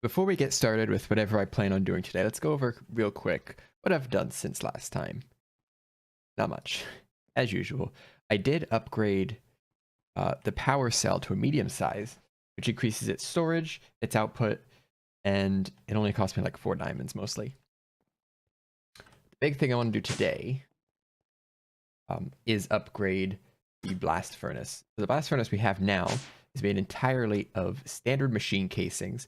Before we get started with whatever I plan on doing today, let's go over real quick what I've done since last time. Not much. As usual, I did upgrade the power cell to a medium size, which increases its storage, its output, and it only cost me like 4 diamonds mostly. The big thing I want to do today is upgrade the blast furnace. So the blast furnace we have now is made entirely of standard machine casings,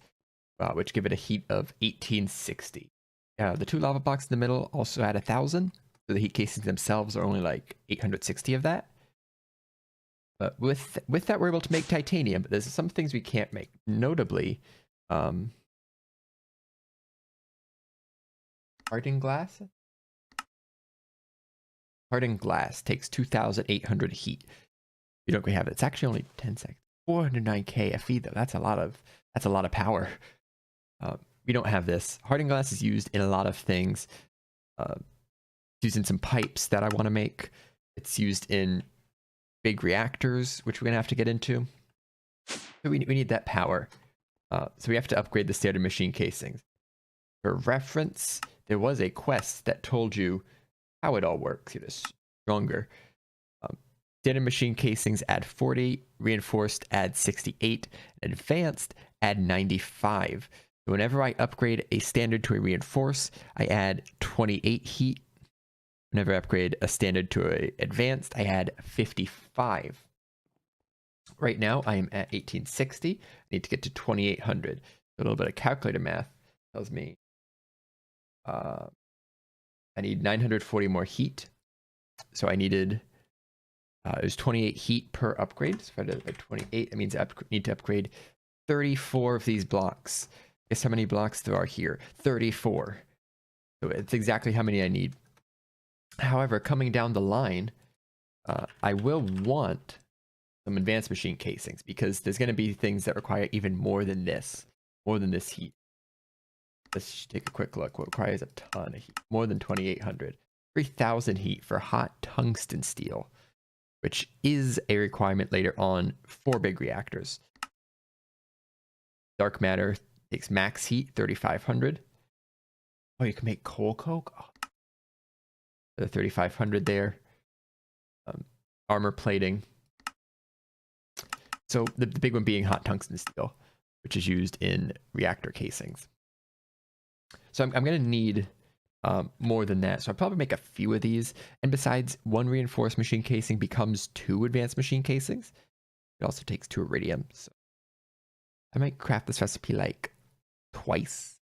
which give it a heat of 1860. The 2 lava blocks in the middle also add 1,000, so the heat casings themselves are only like 860 of that. But with that, we're able to make titanium, but there's some things we can't make. Notably, hardened glass? Hardened glass takes 2,800 heat. You don't have it. It's actually only 10 seconds. 409k FE though. That's a lot of power. We don't have this. Hardened glass is used in a lot of things. It's used in some pipes that I want to make. It's used in big reactors, which we're gonna have to get into. So we need that power. So we have to upgrade the standard machine casings. For reference, there was a quest that told you how it all works. It is stronger. Standard machine casings add 40, reinforced add 68, and advanced add 95. So whenever I upgrade a standard to a reinforce, I add 28 heat. Whenever I upgrade a standard to a advanced, I add 55. Right now, I am at 1860. I need to get to 2800. A little bit of calculator math tells me I need 940 more heat. So I needed it was 28 heat per upgrade. So if I did it by 28, that means I need to upgrade 34 of these blocks. Guess how many blocks there are here? 34. So it's exactly how many I need. However, coming down the line, I will want some advanced machine casings because there's going to be things that require even more than this heat. Let's take a quick look. What requires a ton of heat? More than 2,800. 3,000 heat for hot tungsten steel, which is a requirement later on for big reactors. Dark matter takes max heat, 3,500. Oh, you can make coal coke? Oh. The 3,500 there. Armor plating. So the big one being hot tungsten steel, which is used in reactor casings. So I'm going to need more than that. So I'll probably make a few of these. And besides, 1 reinforced machine casing becomes 2 advanced machine casings. It also takes 2 iridium. So I might craft this recipe like twice.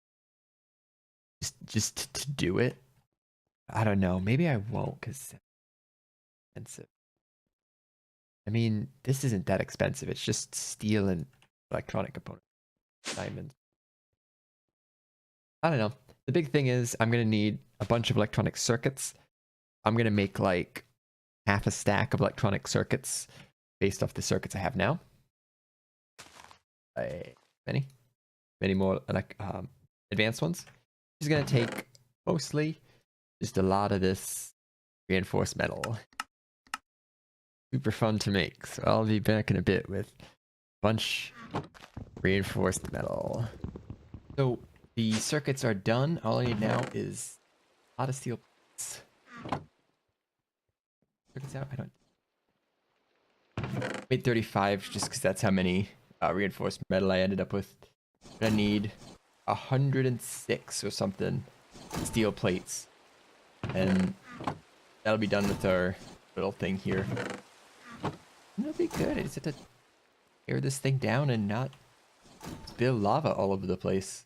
Just to do it. I don't know. Maybe I won't because it's expensive. I mean, this isn't that expensive. It's just steel and electronic components. Diamonds. I don't know. The big thing is I'm going to need a bunch of electronic circuits. I'm going to make like half a stack of electronic circuits based off the circuits I have now. Many more advanced ones. It's going to take mostly just a lot of this reinforced metal. Super fun to make. So I'll be back in a bit with a bunch reinforced metal. So the circuits are done. All I need now is a lot of steel plates. Circuits out? I don't. Made 35 just because that's how many reinforced metal I ended up with. I need 106 or something steel plates. And that'll be done with our little thing here. It'll be good. I just have to tear this thing down and not spill lava all over the place.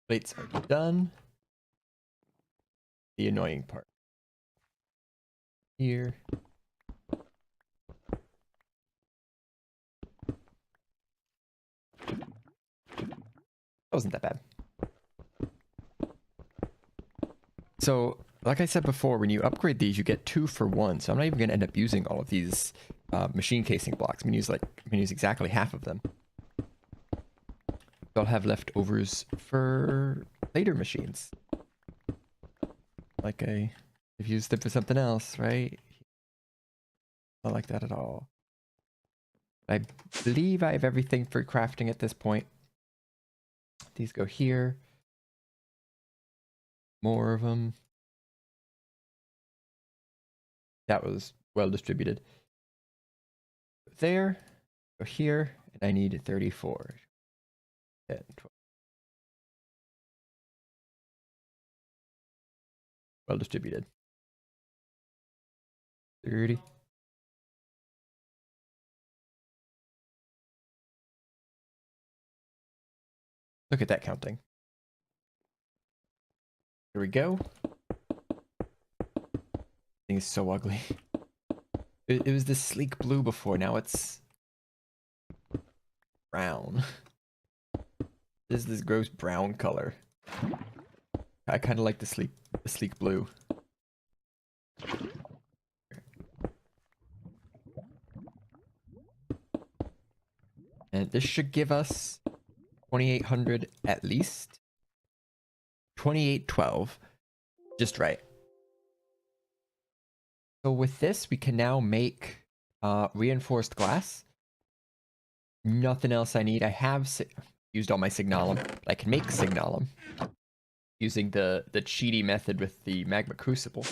Plates are done. The annoying part. Here. That wasn't that bad. So, like I said before, when you upgrade these, you get 2 for 1. So I'm not even going to end up using all of these machine casing blocks. I'm going to use exactly half of them. I'll have leftovers for later machines. Like I've used them for something else, right? Not like that at all. I believe I have everything for crafting at this point. These go here. More of them. That was well distributed. There, go here, and I need 34. 10, 12. Well distributed. 30. Look at that counting. Here we go. Thing is so ugly. It was this sleek blue before, now it's brown. This is this gross brown color. I kind of like the sleek blue. And this should give us 2800 at least. 2812. Just right. So with this, we can now make reinforced glass. Nothing else I need. I have used all my signalum, but I can make signalum using the cheaty method with the magma crucible.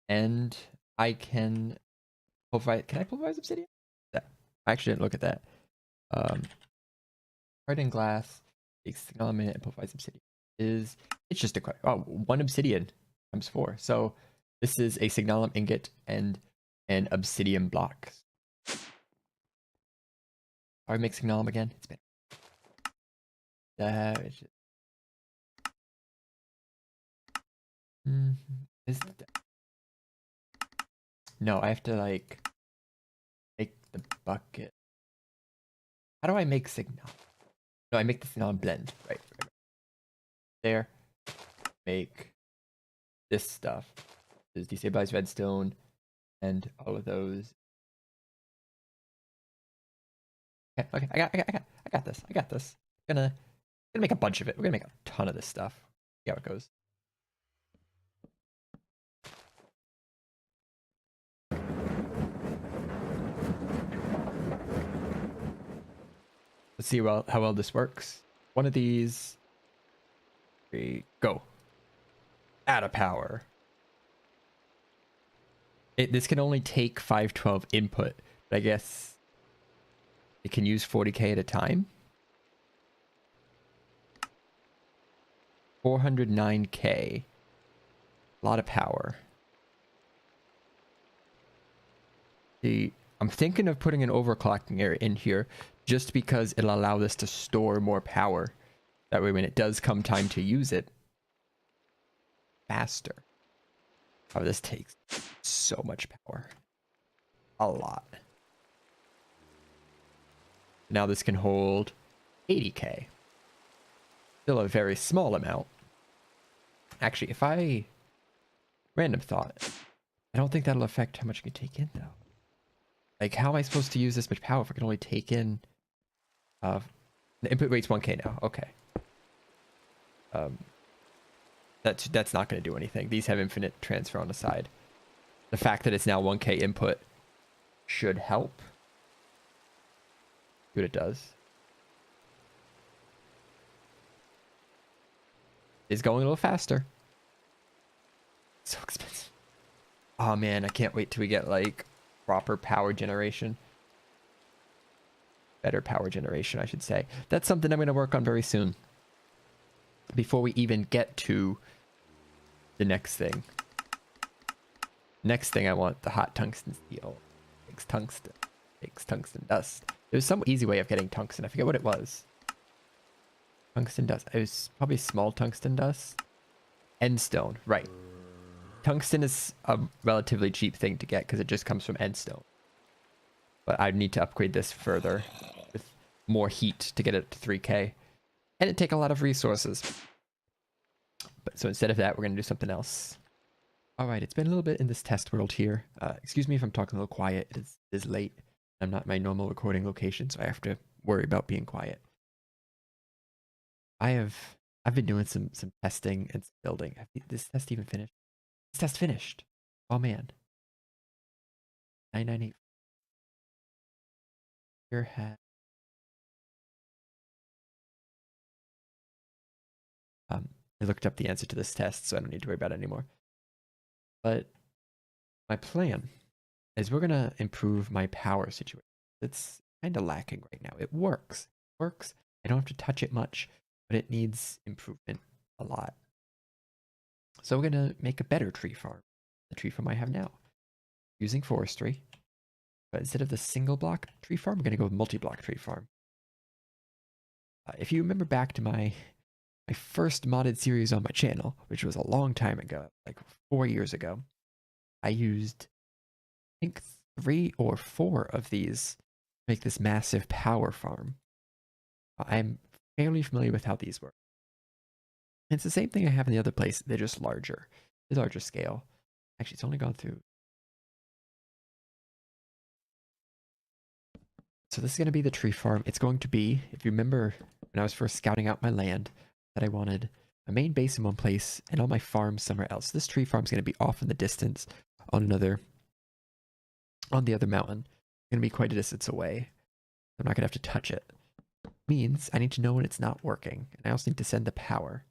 And I can pulverize. Can I pulverize obsidian? Yeah. I actually didn't look at that. Hardened glass takes signalum in it and pulverize obsidian. It's just a one obsidian times 4. So this is a signalum ingot and an obsidian block. I make signalum again. It's been no, I have to like make the bucket. How do I make signal? No, I make the signal blend. Right. There. Make this stuff. There's destabilized redstone and all of those. Okay, I got this. I got this. Gonna make a bunch of it. We're gonna make a ton of this stuff. See how it goes. Let's see how well this works. One of these. 3, go. Add a power. This can only take 512 input, but I guess it can use 40k at a time. 409k. A lot of power. I'm thinking of putting an overclocking area in here just because it'll allow this to store more power. That way when it does come time to use it, faster. Oh, this takes so much power. A lot. Now this can hold 80k. Still a very small amount. Actually, if I... Random thought. I don't think that'll affect how much you can take in, though. Like, how am I supposed to use this much power if I can only take in... the input rate's 1k now. Okay. That's not going to do anything. These have infinite transfer on the side. The fact that it's now 1k input should help. See what it does. It's going a little faster. So expensive. Oh man, I can't wait till we get like proper power generation. Better power generation, I should say. That's something I'm going to work on very soon. Before we even get to the next thing. Next thing I want the hot tungsten steel. Takes tungsten dust. There's some easy way of getting tungsten. I forget what it was. Tungsten dust. It was probably small tungsten dust. Endstone. Right. Tungsten is a relatively cheap thing to get because it just comes from endstone. But I need to upgrade this further with more heat to get it to 3k. And it'd take a lot of resources. But so instead of that, we're going to do something else. All right, it's been a little bit in this test world here. Excuse me if I'm talking a little quiet. It is late. I'm not in my normal recording location, so I have to worry about being quiet. I've been doing some testing and building. This test even finished? This test finished. Oh man. 998. Here has I looked up the answer to this test, so I don't need to worry about it anymore. But my plan is we're gonna improve my power situation. It's kind of lacking right now. It works. It works. I don't have to touch it much, but it needs improvement a lot. So we're gonna make a better tree farm. The tree farm I have now. Using forestry. But instead of the single block tree farm, we're gonna go with multi-block tree farm. If you remember back to my first modded series on my channel, which was a long time ago, like 4 years ago, I used, I think, 3 or 4 of these to make this massive power farm. I'm fairly familiar with how these work. And it's the same thing I have in the other place, they're just larger. They're larger scale. Actually, it's only gone through. So this is going to be the tree farm. It's going to be, if you remember when I was first scouting out my land, that I wanted a main base in one place and all my farms somewhere else. This tree farm is going to be off in the distance on the other mountain. It's going to be quite a distance away. I'm not going to have to touch it. Means I need to know when it's not working, and I also need to send the power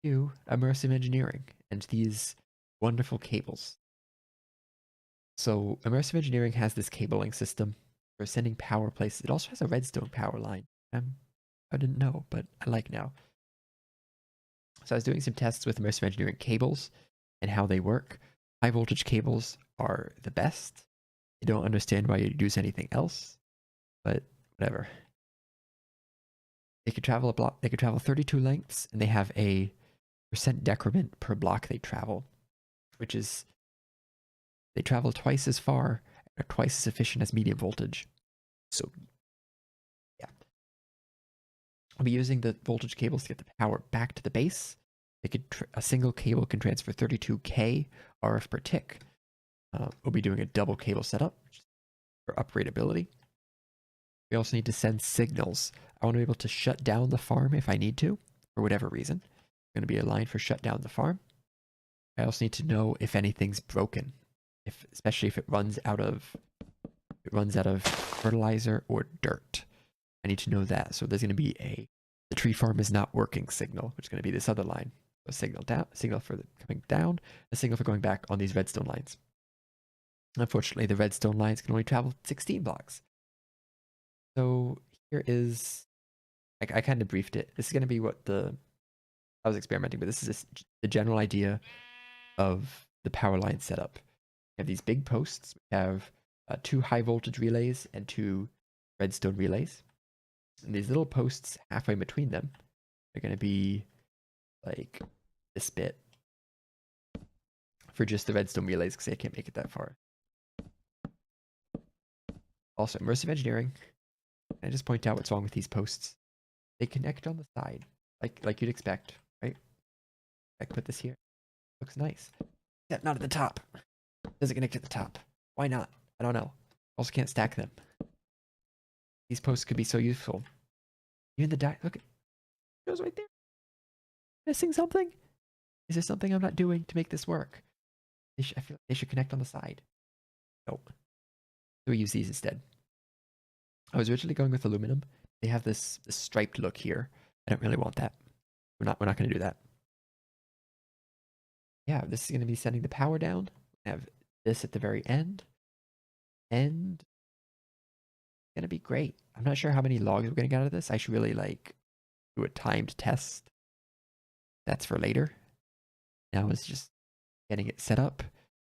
to immersive engineering and these wonderful cables. So immersive engineering has this cabling system for sending power places. It also has a redstone power line. I didn't know, but I like now. So I was doing some tests with immersive engineering cables and how they work. High voltage cables are the best. I don't understand why you'd use anything else, but whatever. They could travel a block. They could travel 32 lengths, and they have a % decrement per block they travel, which is they travel twice as far and are twice as efficient as medium voltage. So, yeah. I'll be using the voltage cables to get the power back to the base. They could a single cable can transfer 32K RF per tick. We'll be doing a double cable setup for upgradability. We also need to send signals. I want to be able to shut down the farm if I need to, for whatever reason. There's going to be a line for shut down the farm. I also need to know if anything's broken, especially if it runs out of fertilizer or dirt. I need to know that. So there's going to be the tree farm is not working signal, which is going to be this other line. A signal down, signal for coming down, a signal for going back on these redstone lines. Unfortunately, the redstone lines can only travel 16 blocks. So here is, I kind of briefed it. This is going to be what I was experimenting, but this is the general idea of the power line setup. We have these big posts. We have 2 high voltage relays and 2 redstone relays. And these little posts halfway between them are going to be like this bit for just the redstone relays because I can't make it that far. Also, immersive engineering. I just point out what's wrong with these posts. They connect on the side, like you'd expect, right? I put this here. Looks nice. Yeah, not at the top. Doesn't connect at the top. Why not? I don't know. Also can't stack them. These posts could be so useful. Even the look, it goes right there. Missing something? Is there something I'm not doing to make this work? I feel like they should connect on the side. Nope. So we use these instead. I was originally going with aluminum. They have this striped look here. I don't really want that. We're not going to do that. Yeah, this is going to be sending the power down. I have this at the very end. And it's going to be great. I'm not sure how many logs we're going to get out of this. I should really do a timed test. That's for later. Now it's just getting it set up,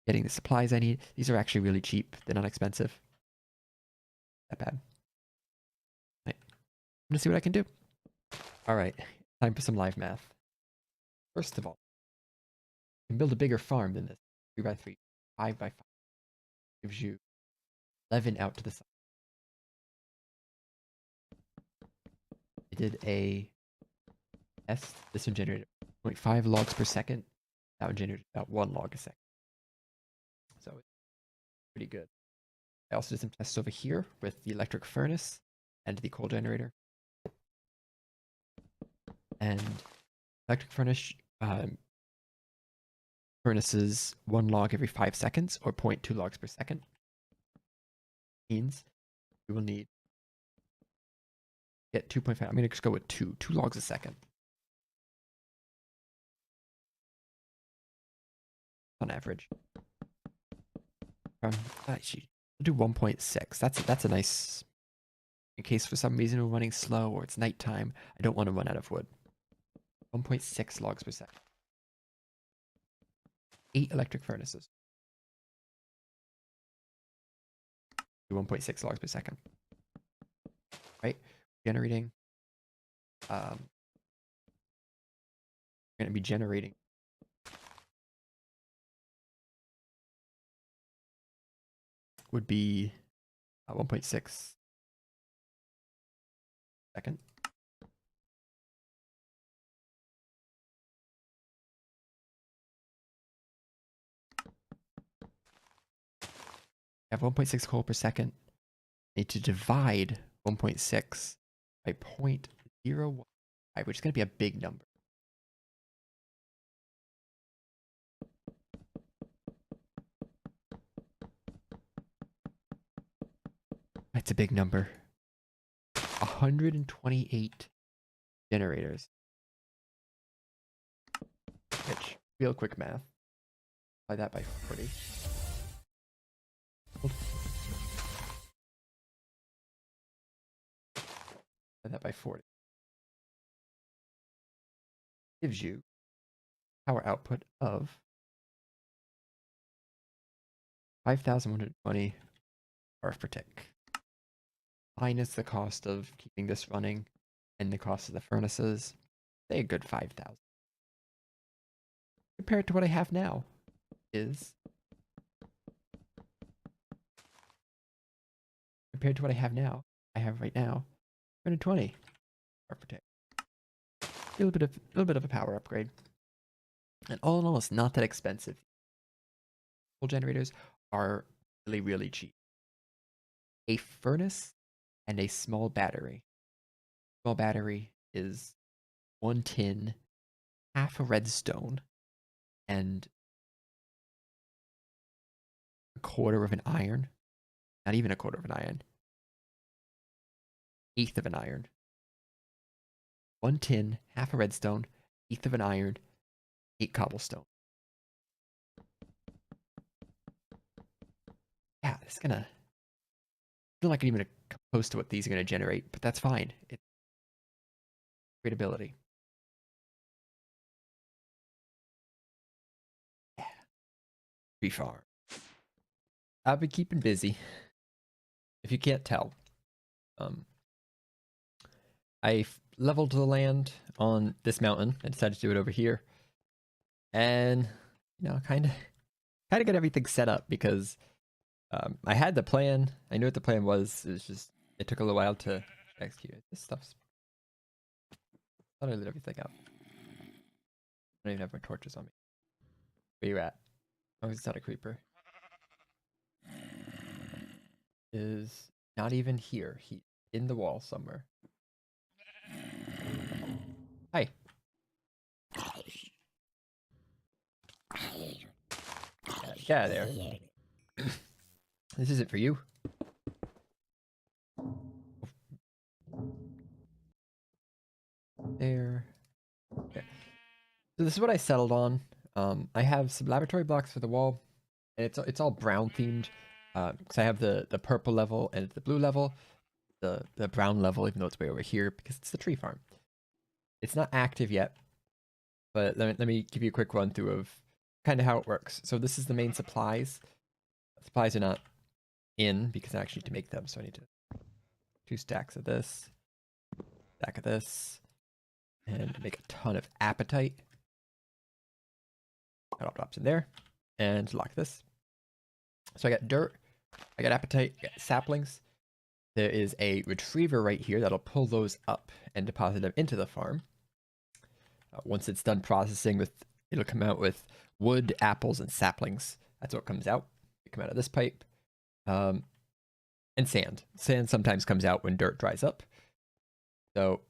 getting the supplies I need. These are actually really cheap. They're not expensive. That bad. Right. I'm going to see what I can do. All right. Time for some live math. First of all, you can build a bigger farm than this. 3x3, 5x5. Gives you 11 out to the side. I did a test. This one generated 0.5 logs per second. That one generated about 1 log a second. So it's pretty good. I also did some tests over here with the electric furnace and the coal generator. And electric furnaces 1 log every 5 seconds or 0.2 logs per second. Means we will need get 2.5. I'm going to just go with 2 logs a second. on average. Actually, we'll do 1.6. That's a nice, in case for some reason we're running slow or it's nighttime. I don't want to run out of wood. 1.6 logs per second. 8 electric furnaces. 1.6 logs per second. Right? Generating. We're going to be generating. Would be 1.6 second. I have 1.6 coal per second. I need to divide 1.6 by 0.015, which is going to be a big number. That's a big number. 128 generators. Which, real quick math. Multiply that by 40. Multiply that by 40. Gives you power output of 5,120 hours per tick. Minus the cost of keeping this running and the cost of the furnaces. Say a good 5,000. Compared to what I have now is... Compared to what I have right now, 120 hours per tick. A little bit of a power upgrade. And all in all, it's not that expensive. Coal generators are really, really cheap. A furnace and a small battery. Small battery is 1 tin, half a redstone, and a quarter of an iron. Not even a quarter of an iron. Eighth of an iron. 1 tin, half a redstone, eighth of an iron, 8 cobblestone. Yeah, it's gonna... I feel like I'm even close to what these are gonna generate, but that's fine. It's great ability. Yeah. Tree farm. I've been keeping busy. If you can't tell. I leveled the land on this mountain. I decided to do it over here. And, you know, kind of got everything set up because I had the plan. I knew what the plan was. It's just, it took a little while to execute it. This stuff's... I thought I lit everything up. I don't even have my torches on me. Where you at? Oh, it's not a creeper. Is not even here. He's in the wall somewhere. Hi. Yeah, there. This isn't for you. There. Okay. So this is what I settled on. I have some laboratory blocks for the wall, and it's all brown themed. Because I have the purple level and the blue level, the brown level, even though it's way over here because it's the tree farm. It's not active yet, but let me give you a quick run through of kind of how it works. So this is the main supplies. Supplies are not in because I actually need to make them, so I need to 2 stacks of this, stack of this, and make a ton of apatite. That all drops in there, and lock this. So I got dirt, I got apatite, I got saplings. There is a retriever right here that'll pull those up and deposit them into the farm. Once it's done processing, it'll come out with wood, apples, and saplings. That's what comes out. It come out of this pipe. And sand. Sand sometimes comes out when dirt dries up. So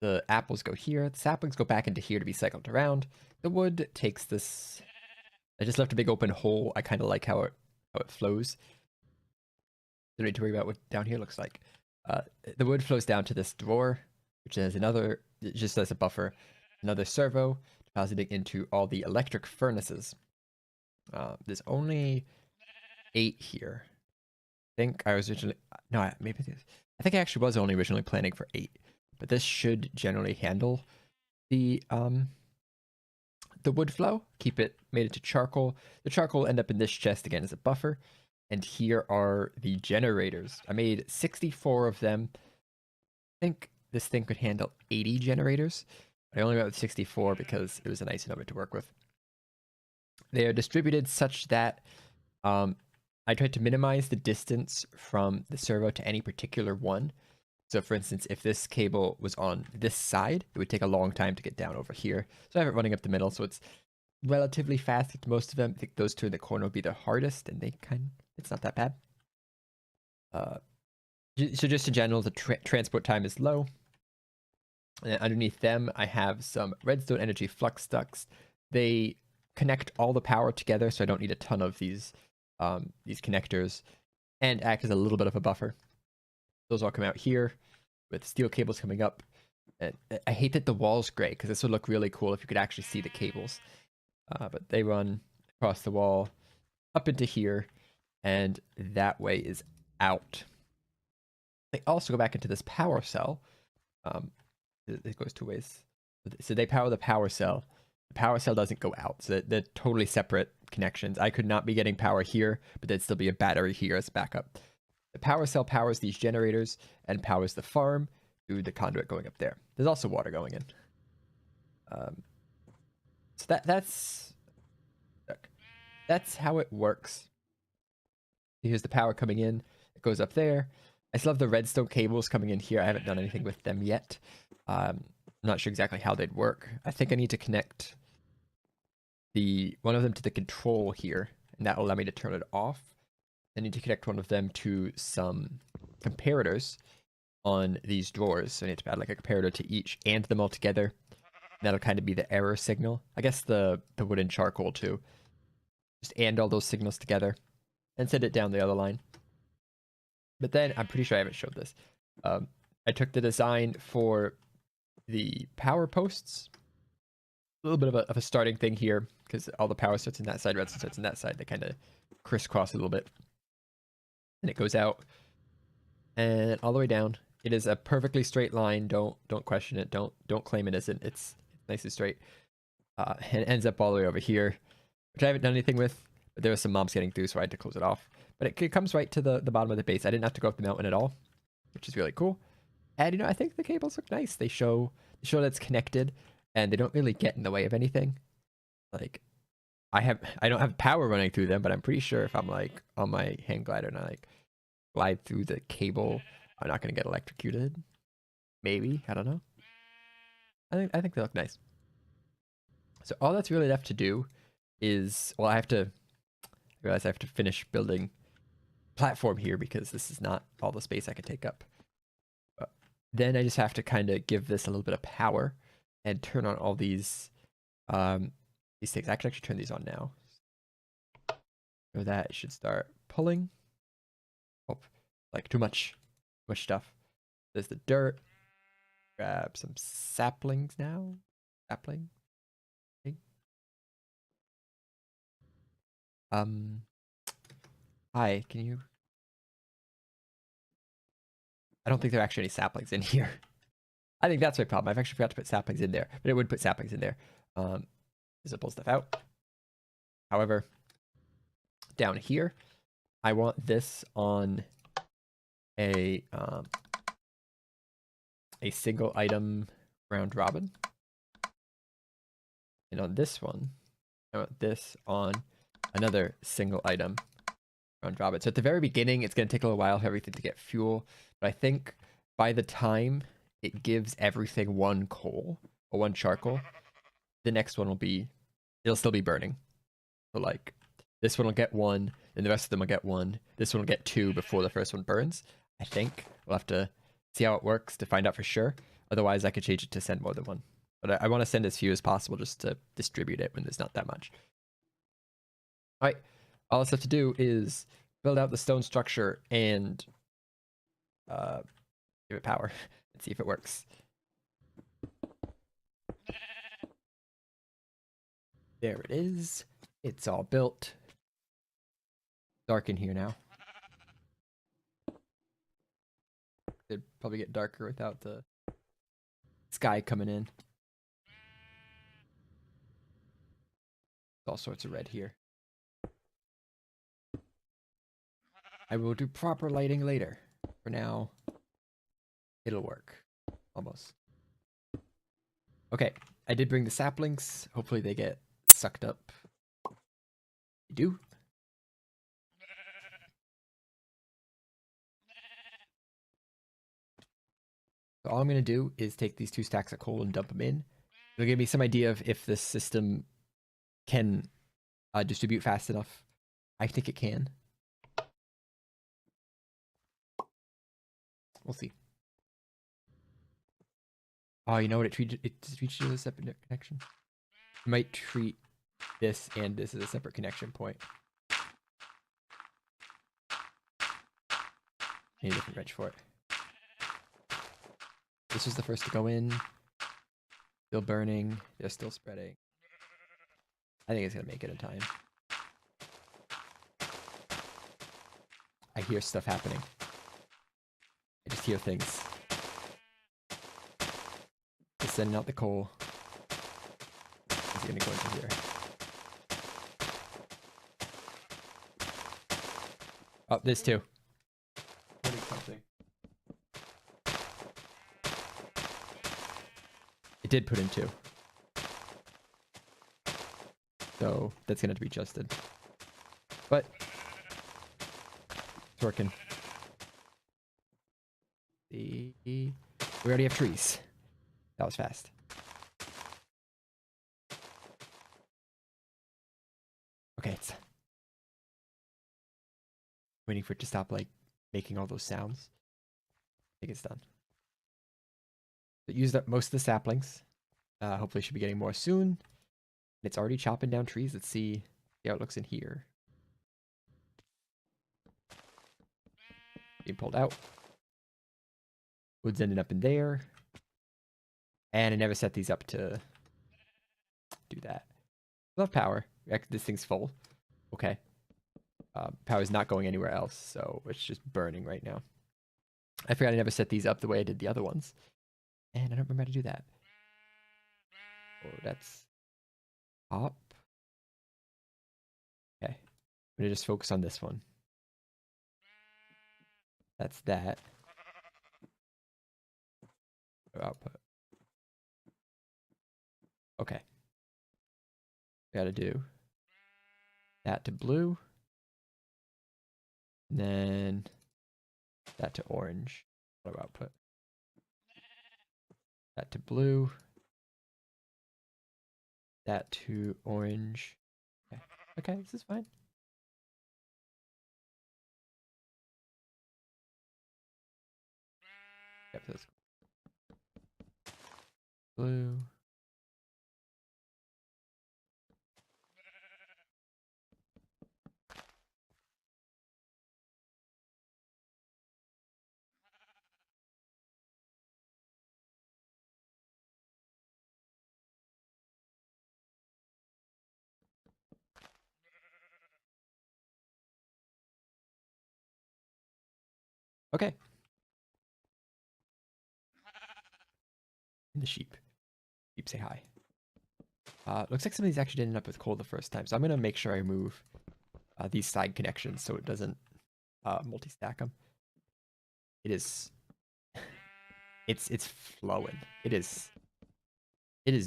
the apples go here. The saplings go back into here to be cycled around. The wood takes this... I just left a big open hole. I kind of like how it flows. Don't need to worry about what down here looks like. The wood flows down to this drawer, which has another, just as a buffer, another servo depositing into all the electric furnaces. There's only 8 here. I think I was originally, no, maybe it is. I think I actually was only originally planning for 8, but this should generally handle the wood flow. Keep it made it to charcoal. The charcoal will end up in this chest again as a buffer. And here are the generators. I made 64 of them. I think this thing could handle 80 generators. But I only went with 64 because it was a nice number to work with. They are distributed such that I tried to minimize the distance from the servo to any particular one. So for instance, if this cable was on this side, it would take a long time to get down over here. So I have it running up the middle, so it's relatively fast to most of them. I think those two in the corner would be the hardest, and it's not that bad. So just in general, the transport time is low. And underneath them, I have some redstone energy flux ducts. They connect all the power together, so I don't need a ton of these connectors, and act as a little bit of a buffer. Those all come out here with steel cables coming up. And I hate that the wall's gray because this would look really cool if you could actually see the cables. But they run across the wall up into here, and that way is out. They also go back into this power cell. It goes 2 ways. So they power the power cell. The power cell doesn't go out, so they're totally separate connections. I could not be getting power here, but there'd still be a battery here as backup. The power cell powers these generators and powers the farm through the conduit going up there. There's also water going in. So that's how it works. Here's the power coming in. It goes up there. I still have the redstone cables coming in here. I haven't done anything with them yet. I'm not sure exactly how they'd work. I think I need to connect one of them to the control here, and that will allow me to turn it off. I need to connect one of them to some comparators on these drawers. So I need to add like a comparator to each and them all together. That'll kind of be the error signal. I guess the wood and charcoal too. Just and all those signals together and send it down the other line. But then I'm pretty sure I haven't showed this. I took the design for the power posts. A little bit of a starting thing here because all the power starts in that side, redstone starts in that side. They kind of crisscross a little bit. And it goes out and all the way down. It is a perfectly straight line. Don't question it. Don't claim it isn't. It's nice and straight. And it ends up all the way over here, which I haven't done anything with, but there was some mobs getting through, so I had to close it off. But it comes right to the bottom of the base. I didn't have to go up the mountain at all, which is really cool. And I think the cables look nice. They show that it's connected, and they don't really get in the way of anything. Like I don't have power running through them, but I'm pretty sure if I'm like on my hang glider and I like glide through the cable, I'm not gonna get electrocuted. Maybe, I don't know. I think they look nice. So all that's really left to do is, well, I realize I have to finish building platform here because this is not all the space I can take up. But then I just have to kind of give this a little bit of power and turn on all these things. I can actually turn these on now. So that it should start pulling. Oh, like too much stuff. There's the dirt. Grab some saplings now. Sapling. Hi, can you? I don't think there are actually any saplings in here. I think that's my problem. I've actually forgot to put saplings in there, but it would put saplings in there. Does it pull stuff out? However, down here, I want this on a single item round robin. And on this one, I want this on another single item round robin. So at the very beginning, it's going to take a little while for everything to get fuel. But I think by the time it gives everything 1 coal or 1 charcoal, the next one it'll still be burning. So like this one will get 1, and the rest of them will get 1. This one will get 2 before the first one burns. I think we'll have to see how it works to find out for sure. Otherwise, I could change it to send more than 1. But I want to send as few as possible just to distribute it when there's not that much. All right, all that's left to do is build out the stone structure and give it power and see if it works. There it is. It's all built. dark in here now. It'd probably get darker without the sky coming in. All sorts of red here. I will do proper lighting later. For now, it'll work. Almost. Okay, I did bring the saplings. Hopefully they get sucked up. They do. So all I'm going to do is take these 2 stacks of coal and dump them in. It'll give me some idea of if this system can distribute fast enough. I think it can. We'll see. Oh, you know what? It treats it as a separate connection. You might treat this and this as a separate connection point. Need a different wrench for it. This was the first to go in. Still burning. They're still spreading. I think it's gonna make it in time. I hear stuff happening. I just hear things. Just sending out the coal. It's gonna go into here. Oh, this too. It did put in 2. So that's gonna have to be adjusted. But it's working. We already have trees. That was fast. Okay, it's waiting for it to stop like making all those sounds. I think it's done. It used up most of the saplings. Hopefully should be getting more soon. It's already chopping down trees. Let's see how it looks in here. Being pulled out. Wood's ended up in there. And I never set these up to do that. Love power. This thing's full. Okay. Power's not going anywhere else, so it's just burning right now. I forgot I never set these up the way I did the other ones. And I don't remember how to do that. Oh, that's up. Okay. I'm gonna just focus on this one. That's that. Output. Okay. Gotta do that to blue. And then that to orange. Auto output. That to blue. That to orange. Okay, okay, this is fine. Yep, that's blue. Okay. And the sheep. Sheep say hi. Looks like some of these actually did end up with coal the first time, so I'm gonna make sure I move these side connections so it doesn't multi-stack them. It is. It's flowing. It is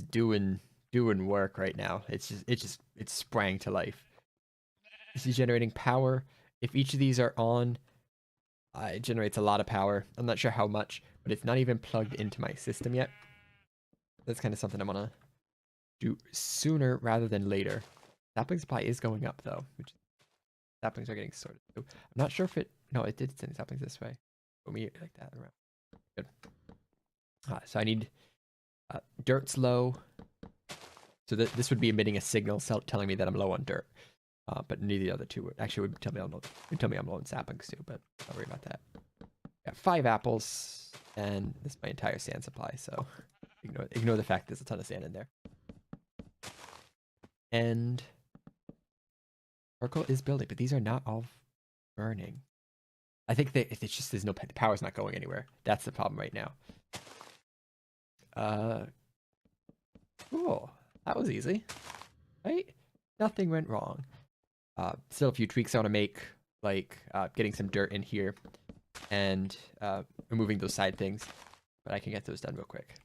doing work right now. It's sprang to life. This is generating power. If each of these are on, it generates a lot of power. I'm not sure how much, but it's not even plugged into my system yet. That's kind of something I'm gonna do sooner rather than later. Sapling supply is going up though, which saplings are getting sorted. So I'm not sure if it. No, it did send saplings this way. Put me like that around. Good. So I need dirt's low. So this would be emitting a signal telling me that I'm low on dirt. But neither of the other two would actually tell me I'm low on saplings too. But don't worry about that. Got 5 apples, and this is my entire sand supply. So ignore the fact there's a ton of sand in there. And charcoal is building, but these are not all burning. I think that it's just there's no the power's not going anywhere. That's the problem right now. Cool. That was easy, right? Nothing went wrong. Still a few tweaks I want to make, like getting some dirt in here and removing those side things, but I can get those done real quick.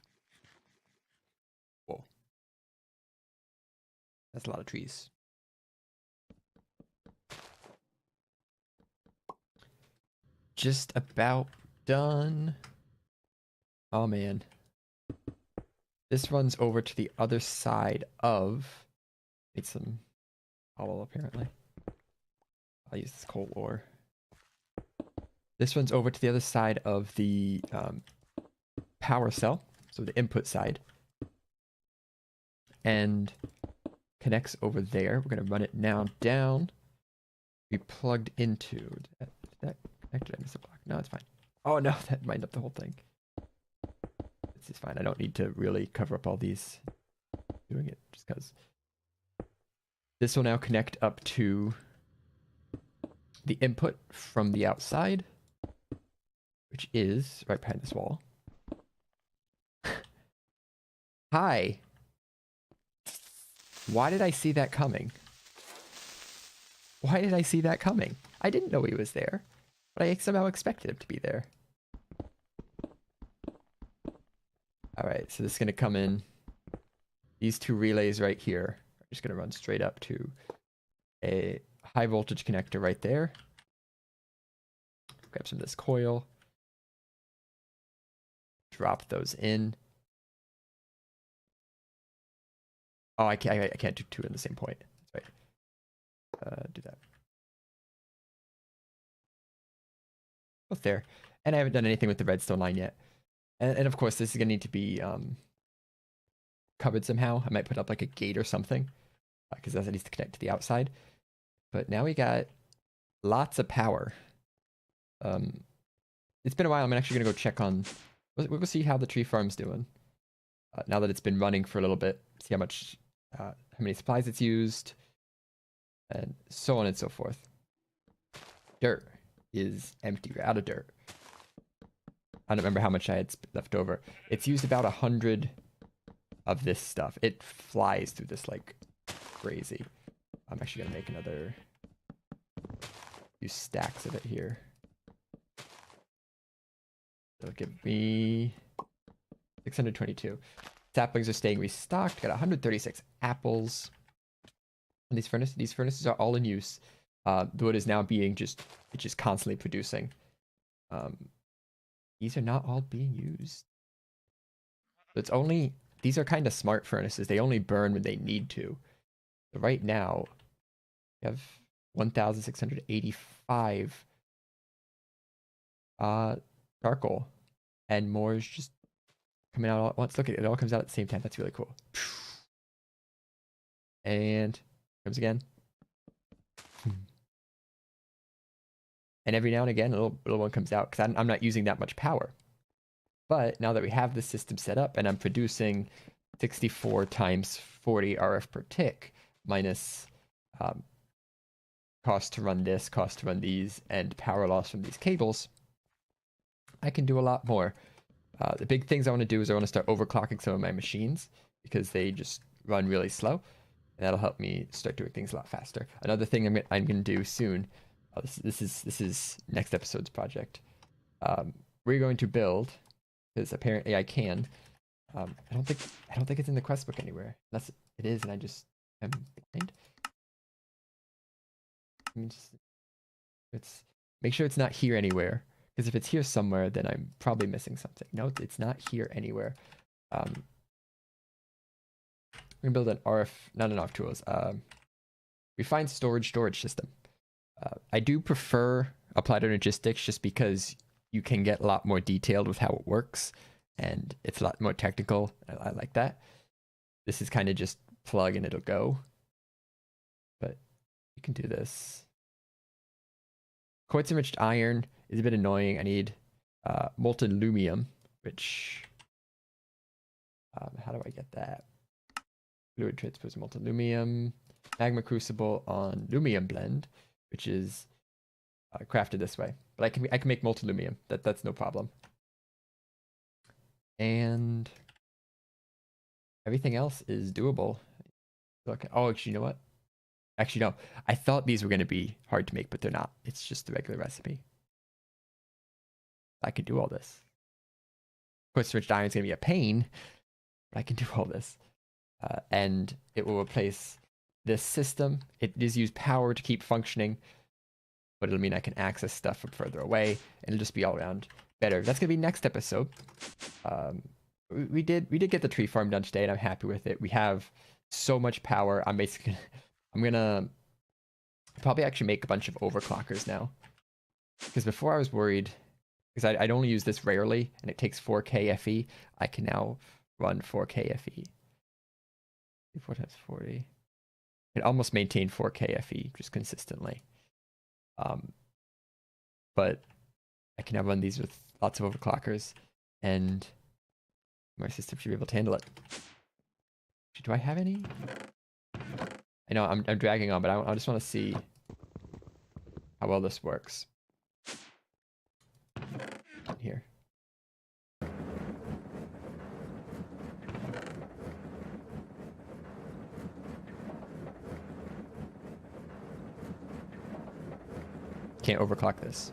Whoa. That's a lot of trees. Just about done. Oh man. This runs over to the other side of... Need some hollow apparently. I'll use this coal ore. This runs over to the other side of the power cell, so the input side. And connects over there. We're going to run it now down. We plugged into... Did that connect? Did I miss a block? No, it's fine. Oh no, that mined up the whole thing. This is fine. I don't need to really cover up all these. Doing it just because. This will now connect up to the input from the outside, which is right behind this wall. Hi. Why did I see that coming? Why did I see that coming? I didn't know he was there, but I somehow expected him to be there. Alright, so this is going to come in. These two relays right here are just going to run straight up to a high voltage connector right there. Grab some of this coil. Drop those in. Oh, I can't do two in the same point. That's right. Do that. Both there. And I haven't done anything with the redstone line yet. And of course, this is going to need to be covered somehow. I might put up like a gate or something, because that needs to connect to the outside. But now we got lots of power. It's been a while. I'm actually going to go check on... We'll see how the tree farm's doing. Now that it's been running for a little bit. See how much... how many supplies it's used. And so on and so forth. Dirt is empty. We're out of dirt. I don't remember how much I had left over. It's used about 100 of this stuff. It flies through this like crazy. I'm actually going to make another few stacks of it here. It'll give me 622. Saplings are staying restocked. Got 136 apples. And these furnaces are all in use. The wood is now being it's just constantly producing. These are not all being used. So it's only, these are kind of smart furnaces. They only burn when they need to. So right now, we have 1,685 charcoal. And more is just coming out all at once. Look at it, it all comes out at the same time. That's really cool. And comes again. And every now and again, a little one comes out because I'm not using that much power. But now that we have this system set up and I'm producing 64 times 40 RF per tick minus cost to run this, cost to run these, and power loss from these cables, I can do a lot more. The big things I want to do is I want to start overclocking some of my machines because they just run really slow. And that'll help me start doing things a lot faster. Another thing I'm going to do soon. This is next episode's project. We're going to build, because apparently I can. I don't think it's in the quest book anywhere. Unless it is, and I just am blind. It's make sure it's not here anywhere. Because if it's here somewhere, then I'm probably missing something. No, it's not here anywhere. We're gonna build an not an RF tools. Refined storage system. I do prefer applied energistics just because you can get a lot more detailed with how it works and it's a lot more technical. I like that. This is kind of just plug and it'll go. But you can do this. Quartz enriched iron is a bit annoying. I need molten lumium, which how do I get that? Fluid transpose molten lumium. Magma crucible on lumium blend, which is crafted this way. But I can make multilumium. That's no problem. And everything else is doable. Look, oh, actually, you know what? Actually, no. I thought these were going to be hard to make, but they're not. It's just the regular recipe. I can do all this. Of course, rich iron is going to be a pain, but I can do all this. And it will replace this system. It does use power to keep functioning, but it'll mean I can access stuff from further away, and it'll just be all around better. That's going to be next episode. We did get the tree farm done today, and I'm happy with it. We have so much power. I'm gonna probably actually make a bunch of overclockers now, because before I was worried, because I'd only use this rarely, and it takes 4K FE. I can now run 4K FE. 4 times 40. It almost maintain 4K FE just consistently. But I can now run these with lots of overclockers, and my system should be able to handle it. Do I have any? I know I'm dragging on, but I just want to see how well this works. Here. Can't overclock this.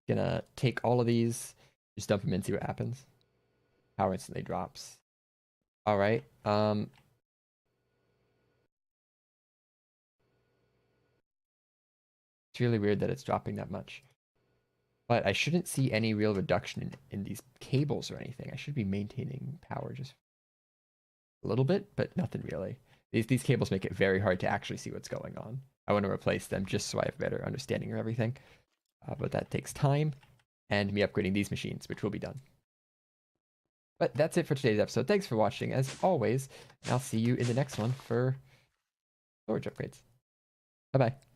Gonna take all of these, just dump them in, see what happens. Power instantly drops. All right. It's really weird that it's dropping that much. But I shouldn't see any real reduction in these cables or anything. I should be maintaining power just a little bit, but nothing really. These cables make it very hard to actually see what's going on. I want to replace them just so I have a better understanding of everything. But that takes time and me upgrading these machines, which will be done. But that's it for today's episode. Thanks for watching, as always. And I'll see you in the next one for storage upgrades. Bye-bye.